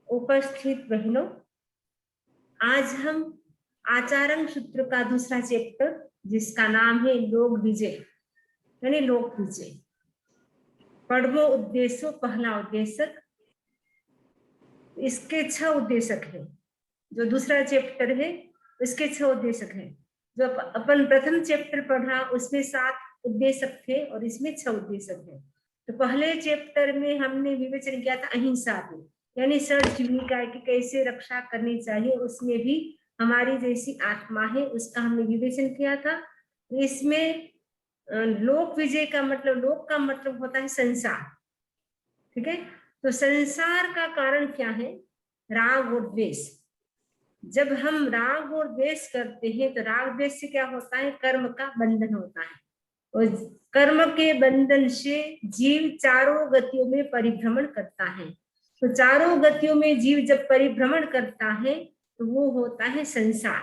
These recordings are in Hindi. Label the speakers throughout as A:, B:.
A: उपस्थित बहनों, आज हम आचारण सूत्र का दूसरा चैप्टर जिसका नाम है लोक विजय यानी लोक विजय पढ़वो उद्देश्य पहला उद्देश्य, इसके 6 उद्देश्य है। जो दूसरा चैप्टर है इसके 6 उद्देश्य है। जो अपन प्रथम चैप्टर पढ़ा उसमें 7 उद्देश्य थे और इसमें 6 उद्देश्य है। तो पहले चैप्टर में हमने विवेचन किया था अहिंसा पे, यानी सजीविका की कैसे रक्षा करनी चाहिए, उसमें भी हमारी जैसी आत्मा है उसका हमने विवेचन किया था। इसमें लोक विजय का मतलब, लोक का मतलब होता है संसार, ठीक है। तो संसार का कारण क्या है? राग और द्वेष। जब हम राग और द्वेष करते हैं तो राग द्वेष से क्या होता है? कर्म का बंधन होता है और कर्म के बंधन से जीव चारों गतियों में परिभ्रमण करता है। तो चारों गतियों में जीव जब परिभ्रमण करता है तो वो होता है संसार।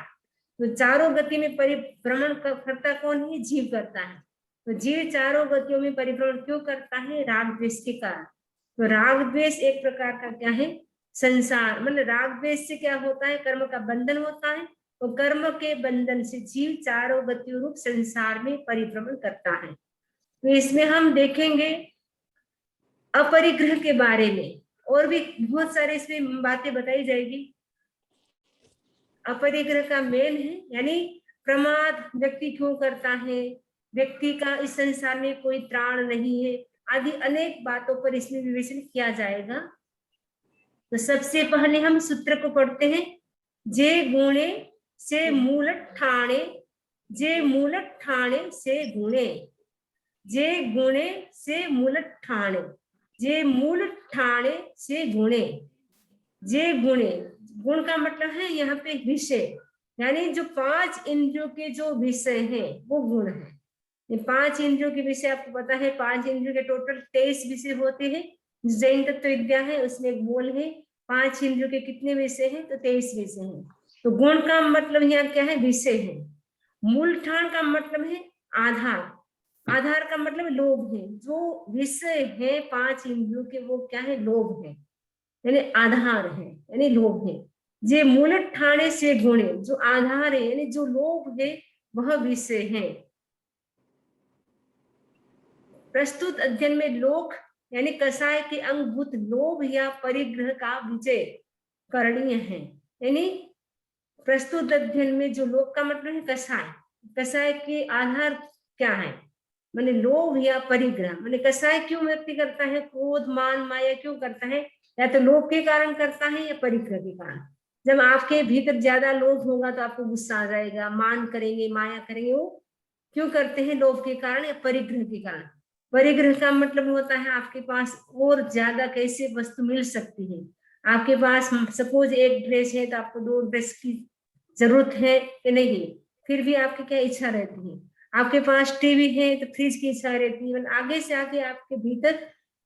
A: तो चारों गति में परिभ्रमण करता कौन है? जीव करता है। तो जीव चारों गतियों में परिभ्रमण क्यों करता है? राग द्वेष के कारण। तो राग द्वेष एक प्रकार का क्या है? संसार। मतलब राग द्वेष से क्या होता है? कर्म का बंधन होता है और कर्म के बंधन से जीव चारों गतियों रूप संसार में परिभ्रमण करता है। तो इसमें हम देखेंगे अपरिग्रह के बारे में, और भी बहुत सारे इसमें बातें बताई जाएगी। अपरिग्रह का मेन है यानी प्रमाद व्यक्ति क्यों करता है, व्यक्ति का इस संसार में कोई त्राण नहीं है, आदि अनेक बातों पर इसमें विवेचन किया जाएगा। तो सबसे पहले हम सूत्र को पढ़ते हैं। जे गुणे से मूल ठाणे, जे मूल ठाणे से गुणे, जे गुणे से मूल ठाणे, जे मूल ठाणे से गुणे। जे गुणे, गुण का मतलब है यहाँ पे विषय, यानी जो 5 इंद्रियों के जो विषय हैं वो गुण है। ये 5 इंद्रियों के विषय आपको पता है, 5 इंद्रियों के टोटल 23 विषय होते हैं। जैन तत्व विद्या है उसमें एक बोल है 5 इंद्रियों के कितने विषय हैं? तो 23 विषय हैं। तो गुण का मतलब यहाँ क्या है? विषय है। मूल ठाण का मतलब है आधार, आधार का मतलब लोभ है। जो विषय है 5 इंद्रियों के वो क्या है? लोभ है, यानी आधार है, यानी लोभ है। जे मूल ठाणे से गुणे, जो आधार है यानी जो लोभ है वह विषय है। प्रस्तुत अध्ययन में लोक यानी कसाय के अंगभूत लोभ या परिग्रह का विजय करणीय है। यानी प्रस्तुत अध्ययन में जो लोभ का मतलब है कसाय, कसाय के आधार क्या है? माने लोभ या परिग्रह। माने कसाय क्यों व्यक्ति करता है? क्रोध मान माया क्यों करता है? या तो लोभ के कारण करता है या परिग्रह के कारण। जब आपके भीतर ज्यादा लोभ होगा तो आपको गुस्सा आ जाएगा, मान करेंगे, माया करेंगे। वो क्यों करते हैं? लोभ के कारण या परिग्रह के कारण। परिग्रह का मतलब होता है आपके पास और ज्यादा कैसे वस्तु मिल सकती है। आपके पास सपोज एक ड्रेस है तो आपको 2 ड्रेस की जरूरत है कि नहीं, फिर भी आपकी क्या इच्छा रहती है। आपके पास टीवी है तो फ्रिज की इच्छा रहती है। आगे से आगे आपके भीतर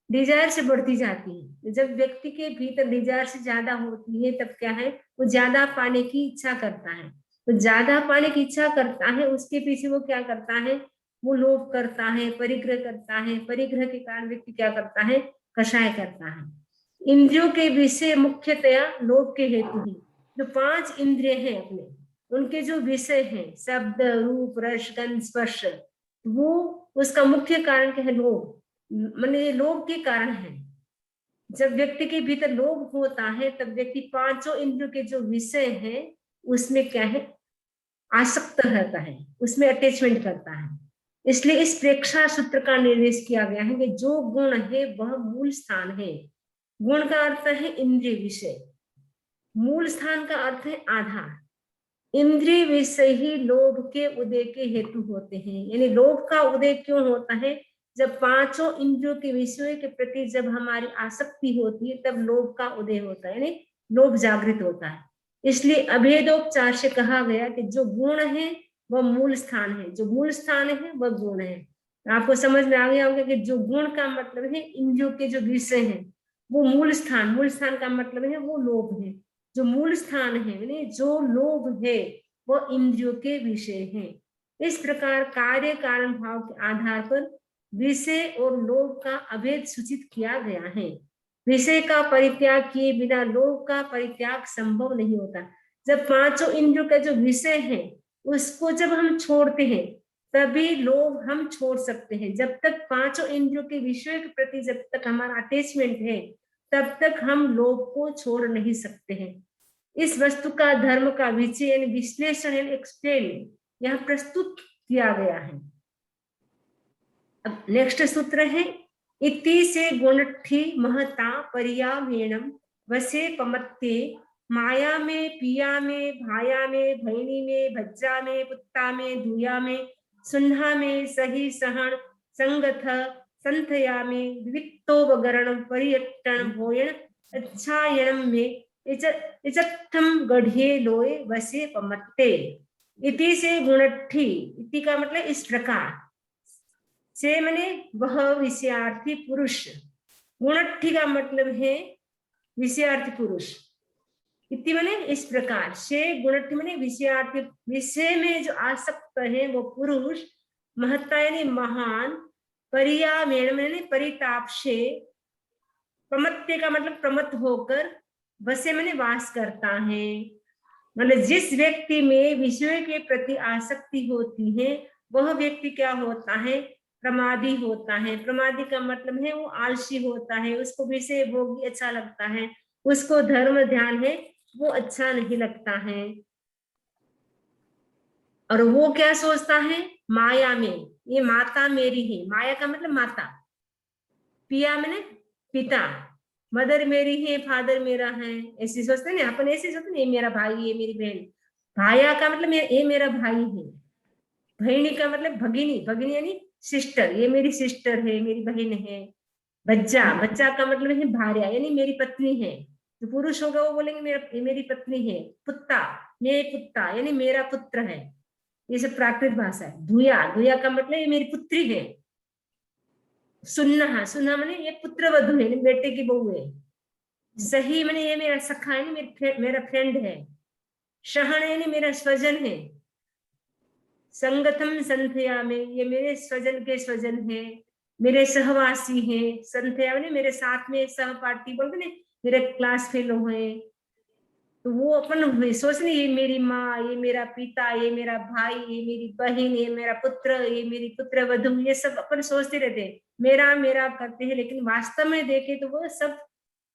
A: डिजायर से बढ़ती जाती है। जब व्यक्ति के भीतर डिजायर से ज्यादा होती है तब क्या है? वो ज्यादा पाने की इच्छा करता है। तो ज्यादा पाने की इच्छा करता है, उसके पीछे वो क्या करता है? वो लोभ करता है, परिग्रह करता है। परिग्रह के कारण व्यक्ति क्या करता है? कषाय करता है। इंद्रियों के विषय मुख्यतया लोभ के हेतु ही। जो 5 इंद्रिय हैं अपने, उनके जो विषय हैं शब्द रूप रस गंध स्पर्श, वो उसका मुख्य कारण क्या है? लोभ। माने लोभ के कारण है। जब व्यक्ति के भीतर लोभ होता है तब व्यक्ति 5 इंद्रियों के जो विषय है उसमें क्या है? आसक्त रहता है, उसमें अटैचमेंट करता है। इसलिए इस प्रेक्षा सूत्र का निर्देश किया गया है कि जो गुण है वह मूल स्थान है। गुण का अर्थ है इंद्रिय विषय, मूल स्थान का अर्थ है आधार। इंद्रिय विषय ही लोभ के उदय के हेतु होते हैं। यानी लोभ का उदय क्यों होता है? जब 5 इंद्रियों के विषयों के प्रति जब हमारी आसक्ति होती है तब लोभ का उदय होता है, यानी लोभ जागृत होता है। इसलिए अभेदोपचार से कहा गया कि जो गुण है वह मूल स्थान है, जो मूल स्थान है वह गुण है। आपको समझ में आ गया होगा कि जो गुण का मतलब है इंद्रियों के जो विषय है वो मूल स्थान, मूल स्थान का मतलब है वो लोभ है। जो मूल स्थान है यानी जो लोभ है वो इंद्रियों के विषय है। इस प्रकार कार्य कारण भाव के आधार पर विषय और लोभ का अभेद सूचित किया गया है। विषय का परित्याग किए बिना लोभ का परित्याग संभव नहीं होता। जब पांचों इंद्रियों का जो विषय है उसको जब हम छोड़ते हैं तभी लोभ हम छोड़ सकते हैं। जब तक पांचों इंद्रियों के विषय के प्रति जब तक हमारा अटैचमेंट है तब तक हम लोभ को छोड़ नहीं सकते हैं। इस वस्तु का धर्म का विश्लेषण एक्सप्लेन यहाँ प्रस्तुत किया गया है। अब नेक्स्ट सूत्र है इति से गुणठी महता पर्यावेणम वसे पमत्ते माया में पिया में भाया में भैणी में भज्जा में पुत्ता में धुया में सुन्हा में सही सहन संगथ संथया में विविक्तोपगरण परियट्टन भोयण अच्छायणम में इचत्थम गढ़े लोए वसे पमत्ते। इति से गुणठी, इति का मतलब इस प्रकार, से मने वह विषयार्थी पुरुष, गुणठी का मतलब है विषयार्थी पुरुष, इति मने इस प्रकार से, गुणठी मने विषयार्थी, विषय में जो आसक्त है वो पुरुष, महत्ता यानी महान, परियावेण मने परिताप से, प्रमत्ते का मतलब प्रमत्त होकर, वसे मने वास करता है। मतलब जिस व्यक्ति में विषय के प्रति आसक्ति होती है वह व्यक्ति क्या होता है, प्रमादी होता है। प्रमादी का मतलब है वो आलसी होता है, उसको विषय भोग अच्छा लगता है, उसको धर्म ध्यान है वो अच्छा नहीं लगता है। और वो क्या सोचता है, माया में ये माता मेरी है, माया का मतलब माता, पिया मैंने पिता, मदर मेरी है फादर मेरा है, ऐसे सोचते ना अपन, ऐसे सोचते ना ये मेरा भाई ये मेरी बहन। भाया का मतलब ये मेरा भाई है, भैणी का मतलब भगिनी, भगिनी यानी सिस्टर, ये मेरी सिस्टर है मेरी बहन है। बच्चा, बच्चा का मतलब है भार्या यानी मेरी पत्नी है, जो पुरुष होगा वो बोलेंगे मेरा मेरी पत्नी है। पुत्ता, मेरे पुत्ता यानी मेरा पुत्र है, ये सब प्राकृत भाषा है। धुया, धुया का मतलब ये मेरी पुत्री है। सुन्ना, सुन्ना माने ये पुत्र वधु है, बेटे की बहू है। सही माने ये मेरा सखा है, मेरा फ्रेंड है। शहन यानी मेरा स्वजन है। संगतम संथया में, ये मेरे स्वजन के स्वजन है, मेरे सहवासी हैं। संथया में मेरे साथ में सहपाठी बोलते ना, मेरे क्लास फेलो है। तो वो अपन सोचने ये मेरी माँ, ये मेरा पिता, ये मेरा भाई, ये मेरी बहन, ये मेरा पुत्र, ये मेरी पुत्र वधु, ये सब अपन सोचते रहते हैं मेरा मेरा करते हैं, लेकिन वास्तव में देखे तो वो सब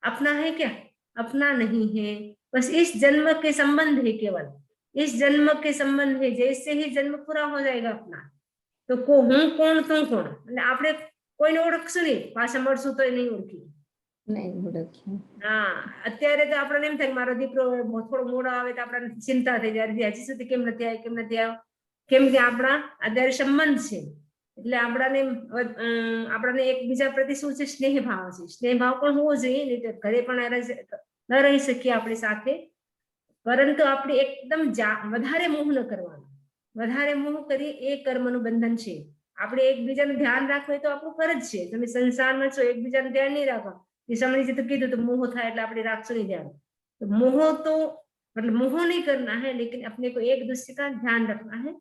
A: अपना है क्या, अपना नहीं है। बस इस जन्म के संबंध है, केवल इस जन्म के संबंध है। जैसे ही जन्म पूरा हो जाएगा अपना तो को हूँ कौन तुम कौन, એટલે આપણે કોઈને ઓળખશું નહીં, પાછા મળશું તો નહીં ઓળખી,
B: નહીં ઓળખ્યું।
A: હા અત્યારે તો આપણને એમ થાય કે મારો દીકરો થોડો મોડો આવે તો આપણને ચિંતા થઈ જાય, હજી સુધી કેમ નથી આવ્યો, કેમ નથી આવ્યો, કેમ કે આપણા અત્યારે સંબંધ છે એટલે આપણાને એકબીજા પ્રતિ શું છે, સ્નેહ ભાવ છે। સ્નેહ ભાવ પણ હોવો જોઈએ, નહીં તો ઘરે પણ ન રહી શકીએ આપણી સાથે। પરંતુ આપણે એકદમ વધારે મોહ ન કરવાનો, વધારે મોહ કરી એ કર્મનું બંધન છે। આપણે એકબીજાનું ધ્યાન રાખવું તો આપણું ફરજ છે। તમે સંસારમાં છો, એકબીજાનું ધ્યાન નહીં રાખો, ये समझ जी तो कीधु तो मोह था એટલે આપણે રાખશું નહીં ध्यान। तो मोह तो मतलब मोह नहीं करना है, लेकिन अपने को एक दूसरे का ध्यान रखना है।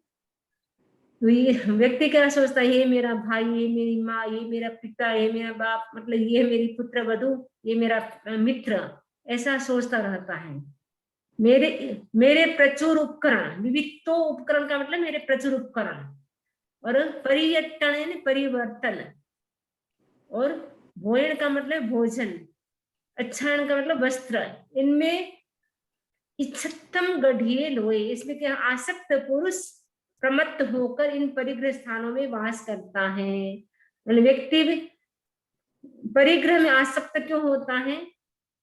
A: तो ये व्यक्ति क्या सोचता है, ये मेरा भाई, ये मेरी माँ, ये मेरा पिता, ये मेरा बाप, मतलब ये मेरी पुत्र वधु, ये मेरा मित्र, ऐसा सोचता रहता है। मेरे मेरे प्रचुर उपकरण, विविक्तो उपकरण का मतलब मेरे प्रचुर उपकरण, और परियट्टन यानी परिवर्तन, और भोजन का मतलब भोजन, अच्छायन का मतलब वस्त्र, इनमें इच्छतम गढ़िए लोए, इसमें क्या आसक्त पुरुष प्रमत्त होकर इन परिग्रह स्थानों में वास करता है। मतलब व्यक्ति परिग्रह में आसक्त क्यों होता है,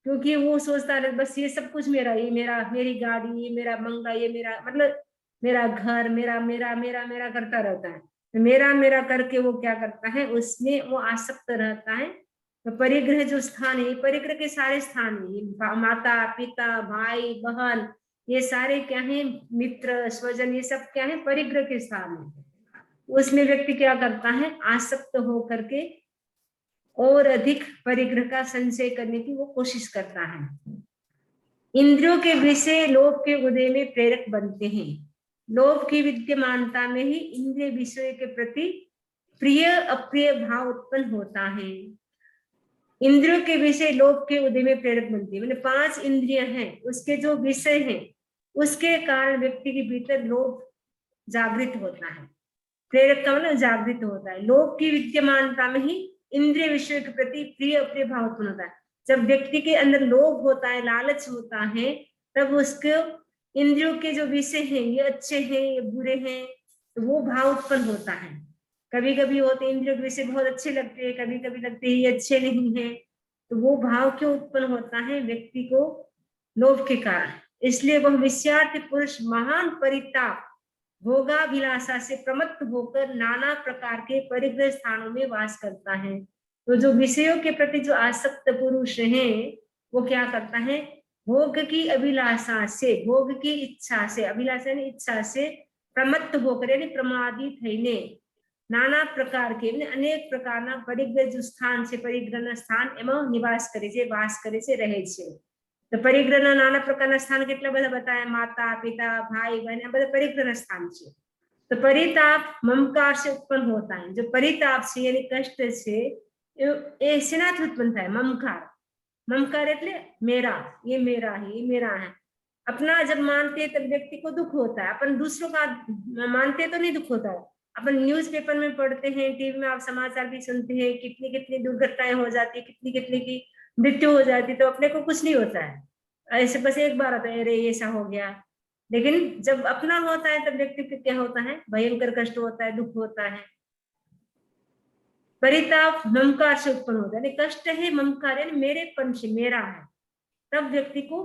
A: क्योंकि वो सोचता है बस ये सब कुछ मेरा, ये मेरा, मेरी गाड़ी, ये मेरा बंगला, ये मेरा, मतलब मेरा घर, मेरा मेरा मेरा मेरा करता रहता है। तो मेरा मेरा करके वो क्या करता है, उसमें वो आसक्त रहता है। तो परिग्रह जो स्थान है, परिग्रह के सारे स्थान है, माता पिता भाई बहन, ये सारे क्या है, मित्र स्वजन, ये सब क्या है, परिग्रह के स्थान है। उसमें व्यक्ति क्या करता है, आसक्त हो करके और अधिक परिग्रह का संचय करने की वो कोशिश करता है। इंद्रियों के विषय लोभ के उदय में प्रेरक बनते हैं। लोभ की विद्यमानता में ही इंद्रिय विषय के प्रति प्रिय अप्रिय भाव उत्पन्न होता है। इंद्रियों के विषय लोभ के उदय में प्रेरक बनती है। मैंने 5 इंद्रियां हैं, उसके जो विषय हैं उसके कारण व्यक्ति के भीतर लोभ जागृत होता है। प्रेरक का मतलब जागृत होता है। लोभ की विद्यमानता में ही इंद्रिय विषय के प्रति प्रिय अप्रिय भाव उत्पन्न होता है। जब व्यक्ति के अंदर लोभ होता है, लालच होता है, तब उसके इंद्रियों के जो विषय हैं, ये अच्छे हैं ये बुरे हैं, तो वो भाव उत्पन्न होता है। कभी कभी होते इंद्रियों के विषय बहुत अच्छे लगते हैं, कभी कभी लगते हैं ये अच्छे नहीं है, तो वो भाव क्यों उत्पन्न होता है व्यक्ति को? लोभ के कारण। इसलिए वह विषयार्थ पुरुष महान परिताप भोगाभिलाषा से प्रमत्त होकर नाना प्रकार के परिग्रह स्थानों में वास करता है। तो जो विषयों के प्रति जो आसक्त पुरुष है वो क्या करता है? भोग की अभिलाषा से, भोग की इच्छा से, अभिलाषा यानी इच्छा से प्रमत्त होकर यानी प्रमादी थईने नाना प्रकार के अनेक प्रकारना परिग्रह जो स्थान છે પરિગ્રહના સ્થાન એમાં નિવાસ કરે છે, વાસ કરે છે, રહે છે। तो परिग्रहના નાના પ્રકારના સ્થાન કેટલા બધા બતાવ્યા? માતા, पिता, भाई, बहन, આ બધા પરિગ્રહના સ્થાન છે। तो परिताप ममकार से उत्पन्न होता है। जो परिताप છે यानी कष्ट છે એ શેનાથી उत्पन्न થાય? ममकार। ममकार એટલે मेरा, ये मेरा है, ये मेरा है। अपना जब मानते हैं तब व्यक्ति को दुख होता है, अपन दूसरों का मानते तो नहीं दुख होता है। अपन न्यूज़पेपर में पढ़ते हैं, टीवी में आप समाचार भी सुनते हैं, कितनी कितनी दुर्घटनाएं हो जाती है, कितनी कितनी की मृत्यु हो जाती है, तो अपने को कुछ नहीं होता है। ऐसे बस एक बार आता है अरे ऐसा हो गया। लेकिन जब अपना होता है तब व्यक्ति को क्या होता है? भयंकर कष्ट होता है, दुख होता है। परिताप ममकार से उत्पन्न होता है, कष्ट है ममकार यानी मेरेपन से, मेरा है, तब व्यक्ति को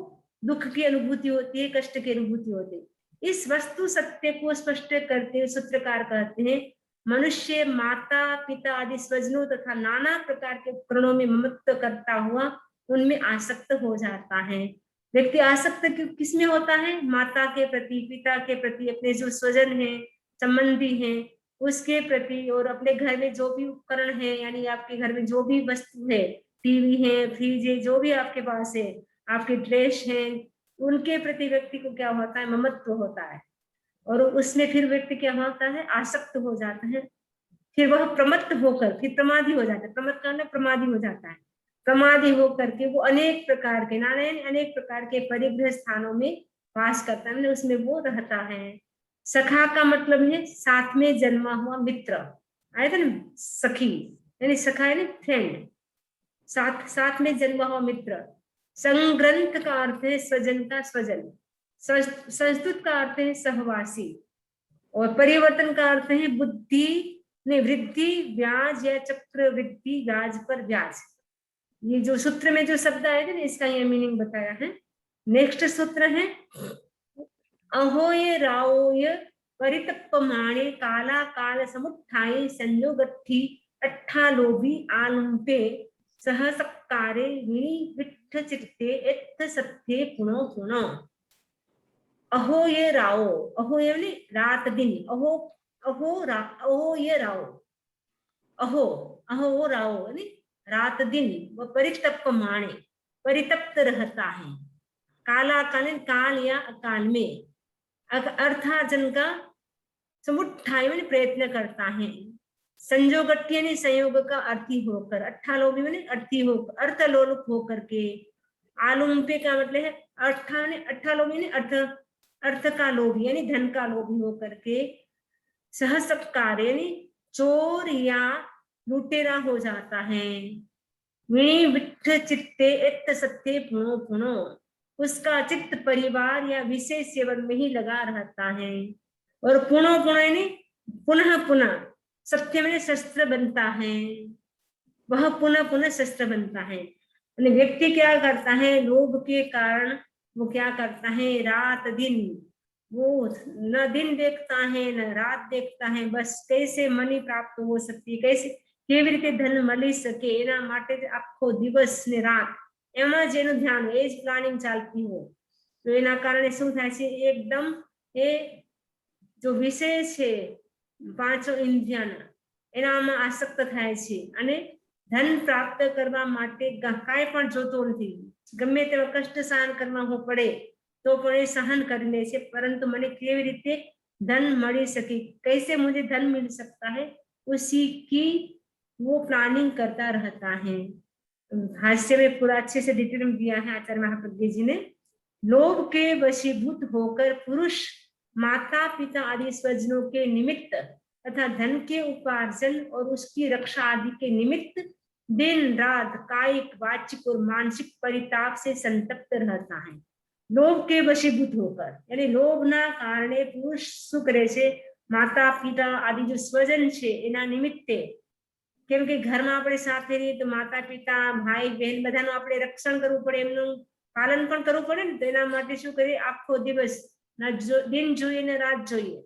A: दुख की अनुभूति होती है, कष्ट की अनुभूति होती है। इस वस्तु सत्य को स्पष्ट करते हुए सूत्रकार कहते हैं मनुष्य माता पिता आदि स्वजनों तथा नाना प्रकार के उपकरणों में ममत्व करता हुआ उनमें आसक्त हो जाता है। व्यक्ति आसक्त किसमें होता है? माता के प्रति, पिता के प्रति, अपने जो स्वजन हैं, संबंधी हैं उसके प्रति, और अपने घर में जो भी उपकरण है यानी आपके घर में जो भी वस्तु है, टीवी है, फ्रिज है, जो भी आपके पास है, आपके ड्रेस हैं, उनके प्रति व्यक्ति को क्या होता है? ममत्व होता है। और उसमें फिर व्यक्ति क्या होता है? आसक्त हो जाता है। फिर वह प्रमत्त होकर फिर प्रमादी हो जाता है। प्रमत्त करना प्रमादी हो जाता है। प्रमादी होकर के वो अनेक प्रकार के नारायण अनेक प्रकार के परिग्रह स्थानों में वास करता है, उसमें वो रहता है। सखा का मतलब है साथ में जन्मा हुआ मित्र, आया था ना सखी, यानी सखा यानी फ्रेंड, साथ में जन्मा हुआ मित्र। संग्रंथ का अर्थ है स्वजन का स्वजन, संस्तुत का अर्थ है सहवासी, और परिवर्तन का अर्थ है बुद्धि ने वृद्धि ब्याज या चक्रवृद्धि ब्याज पर ब्याज। ये जो सूत्र में जो शब्द आए थे ना इसका ये मीनिंग बताया है। नेक्स्ट सूत्र है अहोय राओय परितप्पमाणे काला काल समुत्थाये संयोगट्ठी अट्ठालोभी आलंपे सहसक्कारे विठ चित्ते एत्थ सत्ये पुनो पुनो। अहो ये राओ, अहो ये रात दिन, अहो ये राओ, अहो राओ यानी रात दिन, वह परितप्प माणे, परितप्त रहता है। काला कालीन काल या अकाल में, अर्थार्जन का समुत्थाय में प्रयत्न करता है। संयोगट्ठी यानी संयोग का अर्थी होकर, अट्ठालोभी यानी अर्थी होकर, अर्थलोलुप होकर के। आलुम्पे का मतलब है अट्ठालोभी यानी अर्थ का लोभी यानी धन का लोभी होकर के। सहसत्कार यानी चोर या लुटेरा हो जाता है। विठ चित्ते एत्त सत्ये पुनो पुनो, उसका चित्त परिवार या विशेष सेवन में ही लगा रहता है। और पुनो पुनो यानी पुनः पुनः, सत्य में शस्त्र बनता है, वह पुनः पुनः शस्त्र बनता है। व्यक्ति क्या करता है? लोभ के कारण वो क्या करता है? रात दिन वो न दिन देखता है न रात देखता है, बस कैसे मनी प्राप्त हो सकती है, कैसे કેવી રીતે ધન મળી શકે એના માટે આખો દિવસ ને રાત એમાં જ એનું ધ્યાન, એ જ પ્લાનિંગ ચાલતી હોય। તો એના કારણે શું થાય છે? એકદમ એ जो विषय છે પાંચો ઇન્દ્રિયના એનામાં આસક્ત થાય છે અને ધન પ્રાપ્ત કરવા માટે કાંઈ પણ જોતો નથી। ગમે તેવા કષ્ટ સહન કરવા પડે तो પણ એ સહન કરી લે છે, પરંતુ મને કેવી રીતે ધન મળી શકે, कैसे मुझे धन मिल सकता है, उसी की वो प्लानिंग करता रहता है। हास्य में पूरा अच्छे से डिटेल में दिया है आचार्य महाप्रज्ञ जी ने। लोभ के वशीभूत होकर पुरुष माता पिता आदि स्वजनों के निमित्त तथा धन के उपार्जन और उसकी रक्षा आदि के निमित्त दिन रात कायिक वाचिक और मानसिक परिताप से संतप्त रहता है। लोभ के वशीभूत होकर यानी लोभना कारणे पुरुष શું કરે છે, માતા પિતા આદि जो स्वजन છે એના નિમિત્તે, કેમ કે ઘરમાં આપણે સાથે રહીએ તો માતા પિતા ભાઈ બહેન બધાનું આપણે રક્ષણ કરવું પડે, એમનું પાલન પણ કરવું પડે ને, તો એના માટે શું કરીએ, આખો દિવસ દિન જોઈએ ને રાત જોઈએ,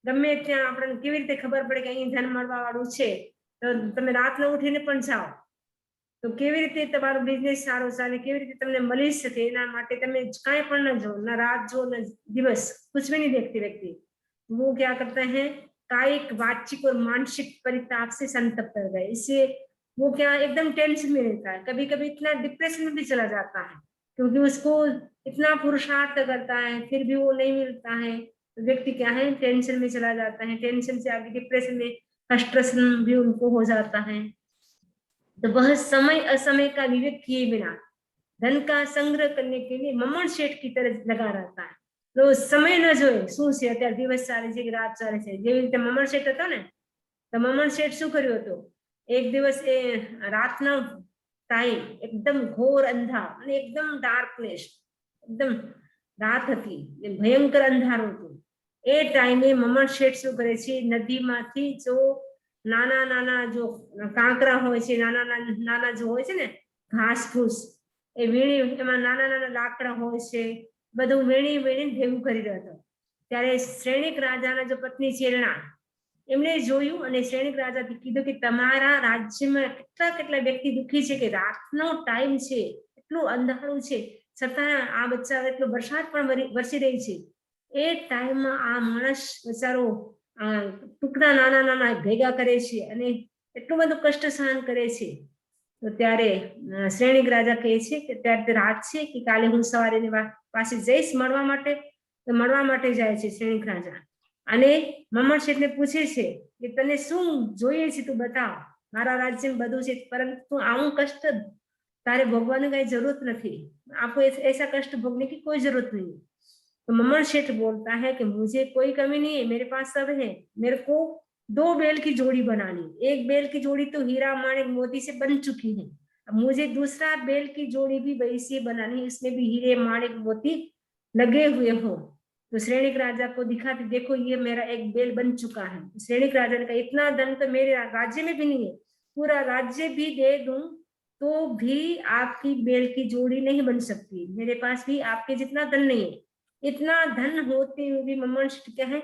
A: ગમે ત્યાં આપણને કેવી રીતે ખબર પડે કે અહીં ધન મળવા વાળું છે, તો તમે રાતના ઉઠીને પણ જાઓ તો કેવી રીતે તમારો બિઝનેસ સારો ચાલે, કેવી રીતે તમને મળી શકે, એના માટે તમે કાંઈ પણ ન જો, ના રાત જો ન દિવસ, कुछ भी नहीं देखती व्यक्ति। वो क्या करते हैं, कायिक वाचिक और मानसिक परिताप से संतप्त हो गए, इससे वो क्या एकदम टेंशन में रहता है, कभी कभी इतना डिप्रेशन में भी चला जाता है, क्योंकि उसको इतना पुरुषार्थ करता है फिर भी वो नहीं मिलता है, तो व्यक्ति क्या है टेंशन में चला जाता है, टेंशन से आगे डिप्रेशन में फ्रस्ट्रेशन भी उनको हो जाता है। तो वह समय असमय का विवेक किए बिना धन का संग्रह करने के लिए ममण शेठ की तरह लगा रहता है। तो समय न જોએ શું છે અત્યારે દિવસ ચાલે છે કે રાત ચાલે છે, જેવી રીતે મમણ શેઠ હતો ને, તો મમણ શેઠ શું કર્યું હતું, એક દિવસ એ રાતનો ટાઈમ એકદમ ઘોર અંધાર અને એકદમ ડાર્કનેસ, એકદમ રાત હતી, ભયંકર અંધારું હતું, એ ટાઈમે મમણ શેઠ શું કરે છે, નદીમાંથી જો નાના નાના જો કાંકરા હોય છે, નાના નાના જો હોય છે ને ઘાસ ફૂસ, એ વીણી એમાં નાના નાના લાકડા હોય છે, બધું વીણી વીણી ભેગું કરી રહ્યો હતો। ત્યારે શ્રેણિક રાજાના જો પત્ની ચેરણા એમણે જોયું અને શ્રેણિક રાજાથી કીધું કે તમારા રાજ્યમાં કેટલા કેટલા વ્યક્તિ દુઃખી છે કે રાતનો ટાઈમ છે, એટલું અંધારું છે, છતાં આ બચ્ચા એટલો વરસાદ પણ વરસી રહી છે, એ ટાઈમમાં આ માણસ બચારો ટુકડા નાના નાના ભેગા કરે છે અને એટલું બધું કષ્ટ સહન કરે છે। તો ત્યારે શ્રેણિક રાજા કહે છે કે ત્યારે રાત છે કે કાલે હું સવારે પાસે જઈશ મળવા માટે, તો મળવા માટે જાય છે શ્રેણિક રાજા અને મમણ શેઠને પૂછે છે કે તને શું જોઈએ છે, તું બતાવ, મારા રાજ્યમાં બધું છે પરંતુ આવું કષ્ટ તારે ભોગવાની કઈ જરૂરત નથી, आपको ऐसा कष्ट भोगने की कोई जरूरत नहीं। तो ममन शेठ बोलता है कि मुझे कोई कमी नहीं है, मेरे पास सब है, मेरे को 2 बैल की जोड़ी बनानी, एक बैल की जोड़ी तो हीरा माणिक मोती से बन चुकी है, अब मुझे दूसरा बैल की जोड़ी भी वैसी बनानी, इसमें भी हीरे माणिक मोती लगे हुए हो। तो श्रेणिक राजा को दिखाते देखो ये मेरा एक बैल बन चुका है। श्रेणिक राजा ने कहा इतना धन तो मेरे राज्य में भी नहीं है, पूरा राज्य भी दे दूं तो भी आपकी बैल की जोड़ी नहीं बन सकती, मेरे पास भी आपके जितना धन नहीं है। इतना धन होते हुए भी ममन क्या है,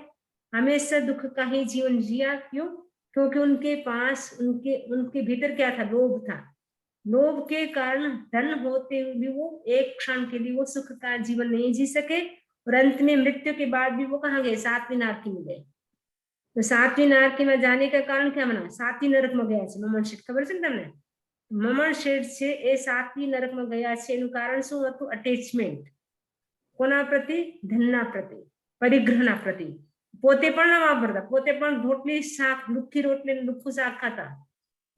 A: हमेशा दुख का ही जीवन जिया, क्यों, क्योंकि उनके पास उनके भीतर क्या था, लोभ था, लोभ के कारण धन होते हुए भी वो एक क्षण के लिए वो सुख का जीवन नहीं जी सके, और अंत में मृत्यु के बाद भी वो कहाँ गए, 7वीं नारकी में गए। तो 7वीं नारकी में जाने का कारण क्या बना, 7वीं नरक में गया છે મમણ શેઠ, ખબર છે ને તમને, મમણ શેઠ છે એ 7મી નરક માં ગયા છે, એનું કારણ શું હતું, અટેચમેન્ટ, કોના પ્રતિ, ધનના પ્રતિ, પરિગ્રહના પ્રતિ, પોતે પણ ન વાપરતા, પોતે પણ રોટલી શાક, લુખ્ખી રોટલી લુખ્ખું શાક ખાતા,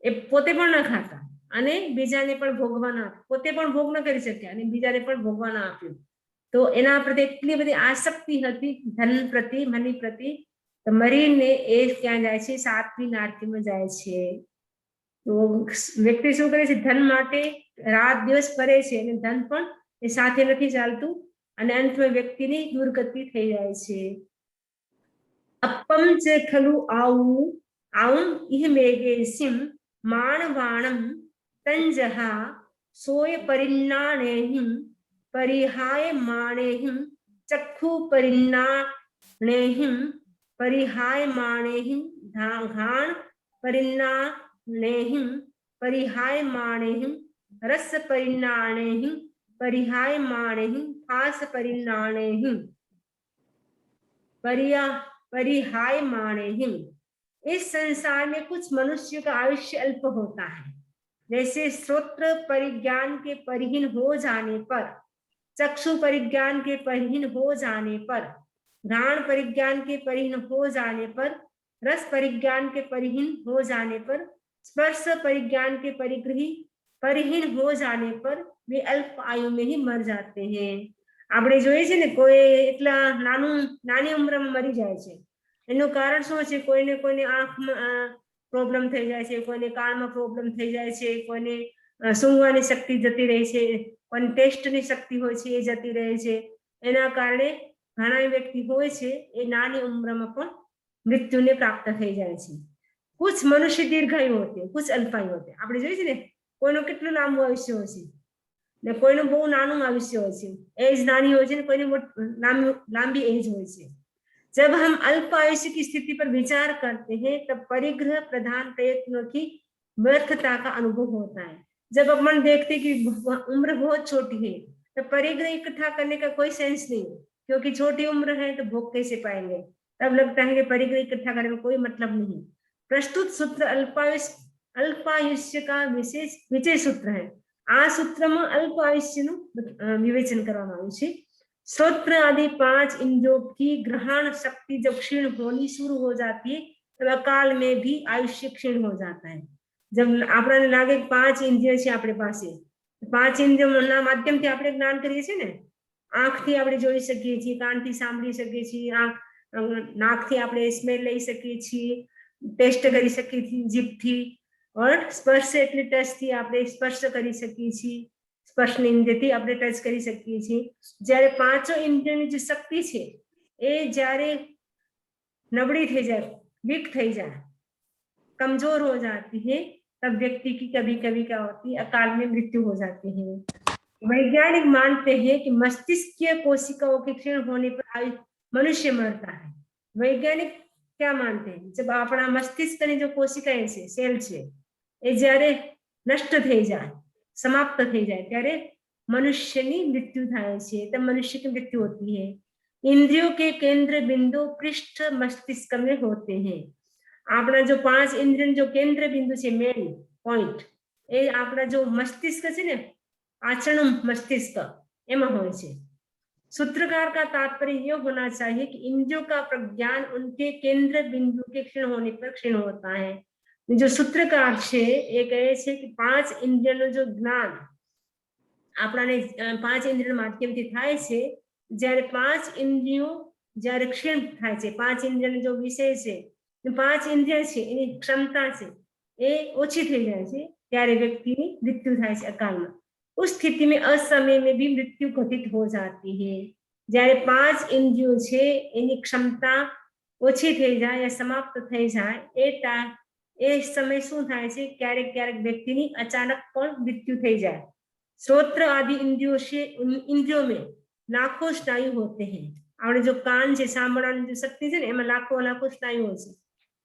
A: એ પોતે પણ ન ખાતા અને બીજાને પણ ભોગવા ન, પોતે પણ ભોગ ન કરી શક્યા અને બીજાને પણ ભોગવા ન આપ્યું, તો એના પ્રતિ એટલી બધી આસક્તિ હતી ધન પ્રતિ, મની પ્રતિ, તો મરીને એ ક્યાં જાય છે, 7મી નારકીમાં જાય છે। તો વ્યક્તિ શું કરે છે, ધન માટે રાત દિવસ કરે છે અને ધન પણ એ સાથે નથી ચાલતું અને અંતમાં વ્યક્તિની દુર્ગતિ થઈ જાય છે। અપમ ચ ખલુ આઉં ઇહ મેઘે સિમ માણવાણમ તંજહા સોય પરિણાણેહિમ પરિહાય માણેહિમ ચક્ષુ પરિણાણેહિમ પરિહાય માણેહિમ ઘાણ परिणाणेहिं परिहाय माणेहिं रस परिणाणेहिं परिहाय माणेहिं फास परिणाणेहिं परिहाय माणेहिं। इस संसार में कुछ मनुष्य का आयुष्य अल्प होता है, जैसे श्रोत्र परिज्ञान के परिहीन हो जाने पर, चक्षु परिज्ञान के परिहीन हो जाने पर, घ्राण परिज्ञान के परिहीन हो जाने पर, रस परिज्ञान के परिहीन हो जाने पर, स्पर्श परिज्ञान के परिग्रही परिहीन हो जाने पर वे अल्प आयु में ही मर जाते हैं। આપણે જોઈએ છે ને કોઈ એટલા નાની ઉંમરમાં મરી જાય છે, એનું કારણ શું છે? કોઈને આંખમાં પ્રોબ્લેમ થઈ જાય છે, કોઈને કાનમાં પ્રોબ્લેમ થઈ જાય છે, કોઈને સૂંઘવાની શક્તિ જતી રહે છે, કોઈને ટેસ્ટની શક્તિ હોય છે એ જતી રહે છે। એના કારણે ઘણા વ્યક્તિ હોય છે એ નાની ઉંમરમાં પણ મૃત્યુને પ્રાપ્ત થઈ જાય છે। कुछ मनुष्य दीर्घायु होते हैं, कुछ अल्पायु होते हैं। આપણે જોઈએ છે ને કોઈનું કેટલું લાંબુ આયુષ્ય હોય છે ને કોઈનું બહુ નાનું આયુષ્ય હોય છે, એજ નાની હોય છે ને કોઈની લાંબી એજ હોય છે। जब हम अल्प आयुष्य की स्थिति पर विचार करते हैं तब परिग्रह प्रधान प्रयत्नों की व्यर्थता का अनुभव होता है। जब अपन देखते कि उम्र बहुत छोटी है तो परिग्रह इकट्ठा करने का कोई सेंस नहीं, क्योंकि छोटी उम्र है तो भोग कैसे पाएंगे। तब लगता है कि परिग्रह इकट्ठा करने में कोई मतलब नहीं। प्रस्तुत सूत्र अल्पायुष्य का विजय सूत्र है। आ सूत्र में अल्पायुष्य विवेचन करवामां आव्युं छे। श्रोत्र आदि 5 इंद्रियों की ग्रहण शक्ति जब क्षीण होनी शुरू हो जाती है तब अकाल में भी आयुष्य क्षीण हो जाता है। जब आपने लागे 5 इंद्रिय छे आपणे पासे, 5 इंद्रियों माध्यम थी आपणे ज्ञान करीए छीए ने। आंख थी आपणे जोई सकीए छीए, कान थी सांभળી सकीए छीए, नाक थी आपणे स्मेल लई सकीए छीए, टेस्ट करी सकीए छीए जीभ थी, और स्पर्श એટલે टच थी આપણે સ્પર્શ કરી શકીએ છીએ, સ્પર્શની ઇન્દ્રિયથી આપણે ટચ કરી શકીએ છીએ। જ્યારે પાંચો ઇન્દ્રિયોની જે શક્તિ છે એ જ્યારે નબળી થઈ જાય, વીક થઈ જાય, कमजोर हो जाती है तब व्यक्ति की कभी कभी क्या होती है, अकाल में मृत्यु हो जाती है। वैज्ञानिक मानते हैं कि मस्तिष्कीय कोशिकाओं के क्षीण होने पर मनुष्य मरता है। वैज्ञानिक क्या मानते हैं? जब अपना मस्तिष्क की जो कोशिकाएं છે, સેલ છે, એ જ્યારે નષ્ટ થઈ જાય, समाप्त થઈ જાય ત્યારે મનુષ્યની મૃત્યુ થાય છે, तब मनुष्य की मृत्यु होती है। इंद्रियों के केंद्र बिंदु पृष्ठ मस्तिष्क में होते हैं। अपना जो 5 इंद्रिय जो केंद्र बिंदु છે, मेन पॉइंट, એ આપણા जो मस्तिष्क છે ને, आचरण मस्तिष्क એમાં હોય છે। सूत्रकार का तात्पर्य यह होना चाहिए कि इंद्रियों का प्रज्ञान उनके केंद्र बिंदु के क्षीण होने पर क्षीण होता है। जो सूत्रकार છે એ કહે છે કે 5 इंद्रियों जो ज्ञान આપણાને 5 इंद्रियों माध्यमથી થાય છે, જ્યારે 5 इंद्रियों જ્યારે क्षीण થાય છે, 5 इंद्रियों जो विषय છે, 5 इंद्रिय છે એની ક્ષમતા છે એ ઓછી થઈ જાય છે, ત્યારે વ્યક્તિની મૃત્યુ થાય છે અકાલમાં। उस स्थिति में असमय में भी मृत्यु घटित हो जाती है। જ્યારે 5 इंद्रियों છે એની ક્ષમતા ઓછી થઈ જાય या समाप्त થઈ જાય, એ સમય શું થાય છે, ક્યારેક ક્યારેક વ્યક્તિની અચાનક પણ મૃત્યુ થઈ જાય। श्रोत्र आदि इंद्रियों में लाखों स्नायु होते हैं। આપણે जो कान છે, સાંભળવાની जो शक्ति છે ને, એમાં લાખો લાખો સ્નાયુ હોય છે।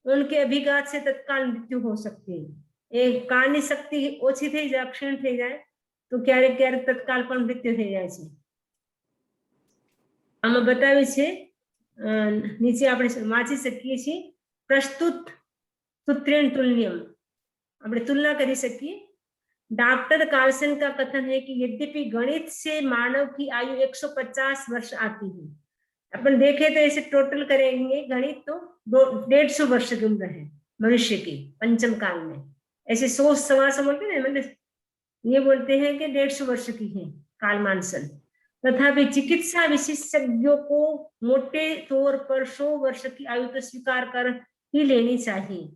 A: उनके अभिघात से तत्काल मृत्यु हो सकती है। એ કાનની શક્તિ ઓછી થઈ જાય, ક્ષીણ થઈ જાય તો ક્યારેક ક્યારેક તત્કાલ પણ મૃત્યુ થઈ જાય છે। આમાં બતાવ્યું છે, નીચે આપણે વાંચી શકીએ છીએ। પ્રસ્તુત सूत्रेण तुल्यम, આપણે तुलना કરી શકીએ। डॉक्टर कार्सन का कथन है कि यद्यपि गणित से मानव की आयु 150 वर्ष आती है, अपन देखें तो ऐसे टोटल करेंगे गणित तो 150 वर्ष की उम्र है मनुष्य की पंचम काल में। ऐसे 100 सवा सौ बोलते हैं, मतलब ये बोलते हैं कि 150 वर्ष की है कालमानसन। तथापि चिकित्सा विशेषज्ञों को मोटे तौर पर 100 वर्ष की आयु तो स्वीकार कर ही लेनी चाहिए।